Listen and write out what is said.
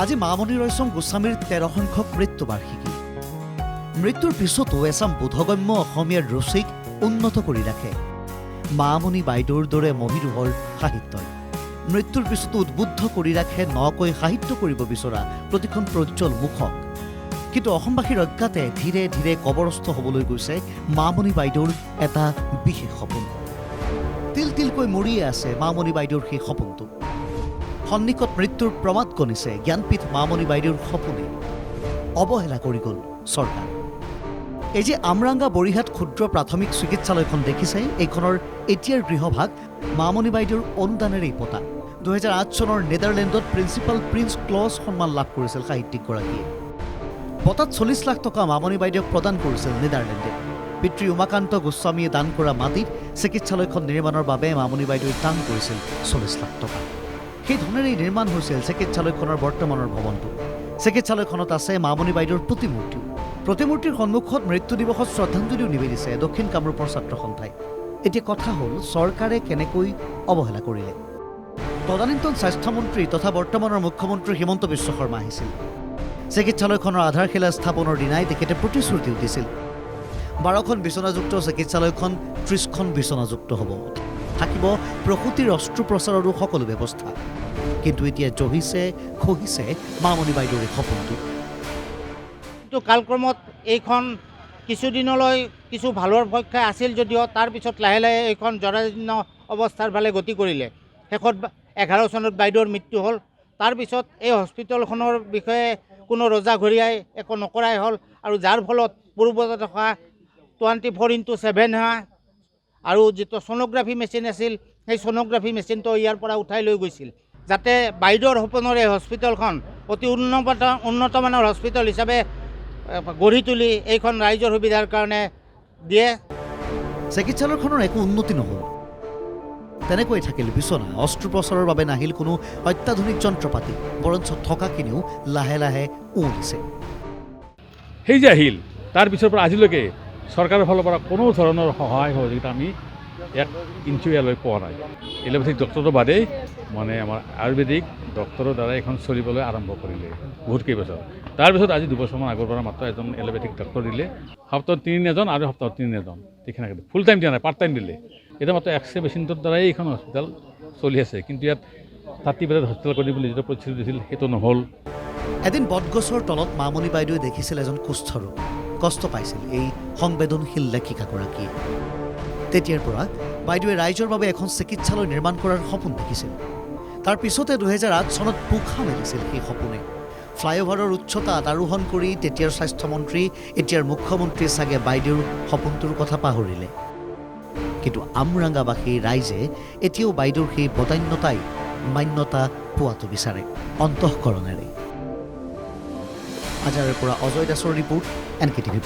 আজি মামণি ৰয়ছম গোস্বামীৰ 13 সংখ্যক মৃত্যুবাৰ্ষিকী। মৃত্যুৰ পিছতো এচাম বোধগম্য অসমীয়াৰ ৰুচিক উন্নত কৰি ৰাখে মামণি বাইদেউৰ দৰে মহীৰূহৰ সাহিত্যই। মৃত্যুৰ পিছতো উদ্বুদ্ধ কৰি ৰাখে নকৈ সাহিত্য কৰিব বিচৰা প্ৰতিখন প্ৰজ্জ্বল মুখক। কিন্তু অসমবাসীৰ অজ্ঞাতে ধীৰে ধীৰে কবৰস্থ হ'বলৈ গৈছে মামণি বাইদেউৰ এটা বিশেষ সপোন। তিল তিলকৈ মৰিয়ে আছে মামণি বাইদেউৰ সেই সপোনটো। সন্নিকট মৃত্যুৰ প্ৰমাদ গণিছে জ্ঞানপীঠ মামণি বাইদেউৰ সপোনে। অৱহেলা কৰি গ'ল চৰকাৰ। এই যে আমৰাংগা বৰিহাট ক্ষুদ্ৰ প্ৰাথমিক চিকিৎসালয়খন দেখিছে, এইখনৰ এতিয়াৰ গৃহভাগ মামণি বাইদেউৰ অনুদানেৰেই পতা। 2008 চনৰ নেদাৰলেণ্ডত প্ৰিন্সিপাল প্ৰিন্স ক্লজ সন্মান লাভ কৰিছিল সাহিত্যিকগৰাকীয়ে। বঁটাত 40 লাখ টকা মামণি বাইদেউক প্ৰদান কৰিছিল নেদাৰলেণ্ডে। পিতৃ উমাকান্ত গোস্বামীয়ে দান কৰা মাটিত চিকিৎসালয়খন নিৰ্মাণৰ বাবে মামণি বাইদেৱে দান কৰিছিল 40 লাখ টকা। সেই ধনেৰেই নিৰ্মাণ হৈছিল চিকিৎসালয়খনৰ বৰ্তমানৰ ভৱনটো। চিকিৎসালয়খনত আছে মামণি বাইদেউৰ প্ৰতিমূৰ্তিও। প্ৰতিমূৰ্তিৰ সন্মুখত মৃত্যু দিৱসত শ্ৰদ্ধাঞ্জলিও নিবেদিছে দক্ষিণ কামৰূপৰ ছাত্ৰ সন্থাই। এতিয়া কথা হ'ল, চৰকাৰে কেনেকৈ অৱহেলা কৰিলে? তদানীন্তন স্বাস্থ্যমন্ত্ৰী তথা বৰ্তমানৰ মুখ্যমন্ত্ৰী হিমন্ত বিশ্ব শৰ্মা আহিছিল। চিকিৎসালয়খনৰ আধাৰশিলা স্থাপনৰ দিনাই তেখেতে প্ৰতিশ্ৰুতিও দিছিল 12খন বিচনাযুক্ত চিকিৎসালয়খন 30খন বিচনাযুক্ত হ'ব, থাকিব প্ৰসূতিৰ অস্ত্ৰোপচাৰৰো সকলো ব্যৱস্থা। কিন্তু এতিয়া জহিছে খহিছে মামণি বাইদেউৰ সপোনটো। কিন্তু কালক্ৰমত এইখন কিছুদিনলৈ কিছু ভালৰ পক্ষে আছিল যদিও তাৰপিছত লাহে লাহে এইখন জৰাজীৰ্ণ অৱস্থাৰ ফালে গতি কৰিলে। শেষত 11 চনত বাইদেউৰ মৃত্যু হ'ল। তাৰপিছত এই হস্পিটেলখনৰ বিষয়ে কোনো ৰজাঘৰীয়াই একো নকৰাই হ'ল, আৰু যাৰ ফলত পূৰ্বতে থকা 24x7 হোৱা আৰু যিটো ছ'ন'গ্ৰাফী মেচিন আছিল, সেই ছ'ন'গ্ৰাফী মেচিনটো ইয়াৰ পৰা উঠাই লৈ গৈছিল, যাতে বাইদেউৰ সপোনৰ এই হস্পিটেলখন অতি উন্নতমানৰ হস্পিটেল হিচাপে গঢ়ি তুলি এইখন ৰাইজৰ সুবিধাৰ কাৰণে দিয়ে। চিকিৎসালয়খনৰ একো উন্নতি নহ'ল। তেনেকৈ থাকিল বিচনা, অস্ত্ৰোপচাৰৰ বাবে নাহিল কোনো অত্যাধুনিক যন্ত্ৰপাতি, বৰঞ্চ থকাখিনিও লাহে লাহে উৱলিছে। সেই যে আহিল, তাৰ পিছৰ পৰা আজিলৈকে চৰকাৰৰ ফালৰ পৰা কোনো ধৰণৰ সহায় সহযোগিতা আমি 1 ইঞ্চি ইয়ালৈ পোৱা নাই। এলোপেথিক ডক্টৰৰ বাদেই মানে আমাৰ আয়ুৰ্বেদিক ডক্টৰৰ দ্বাৰা এখন চলিবলৈ আৰম্ভ কৰিলে বহুত কেইবছৰ। তাৰপিছত আজি 2 বছৰমান আগৰ পৰা মাত্ৰ এজন এলোপেথিক ডক্টৰ দিলে, সপ্তাহত 3 এজন আৰু সপ্তাহত 3 এজন, তেখেতে ফুল টাইম দিয়া নাই, পাৰ্ট টাইম দিলে। এতিয়া মাত্ৰ এক্সৰে মেচিনটোৰ দ্বাৰাই এইখন হস্পিটেল চলি আছে। কিন্তু ইয়াত 30 বেডৰ হস্পিটেল কৰি বুলি যিটো প্ৰতিশ্ৰুতি দিছিল সেইটো নহ'ল। এদিন বটগছৰ তলত মামণি বাইদেৱে দেখিছিল এজন কুষ্ঠ ৰোগ। কষ্ট পাইছিল এই সংবেদনশীল লেখিকাগৰাকীয়ে। তেতিয়াৰ পৰা বাইদেৱে ৰাইজৰ বাবে এখন চিকিৎসালয় নিৰ্মাণ কৰাৰ সপোন দেখিছিল। তাৰ পিছতে 2008 চনত পোখা মেলিছিল সেই সপোনে। ফ্লাইঅভাৰৰ উচ্চতাত আৰোহণ কৰি তেতিয়াৰ স্বাস্থ্যমন্ত্ৰী, এতিয়াৰ মুখ্যমন্ত্ৰী চাগে বাইদেউৰ সপোনটোৰ কথা পাহৰিলে। কিন্তু আমৰাংগাবাসী ৰাইজে এতিয়াও বাইদেউৰ সেই বদান্যতাই মান্যতা পোৱাটো বিচাৰে অন্তঃকৰণেৰে। আজাৰৰ পৰা অজয় দাসৰ ৰিপৰ্ট, NKTV+।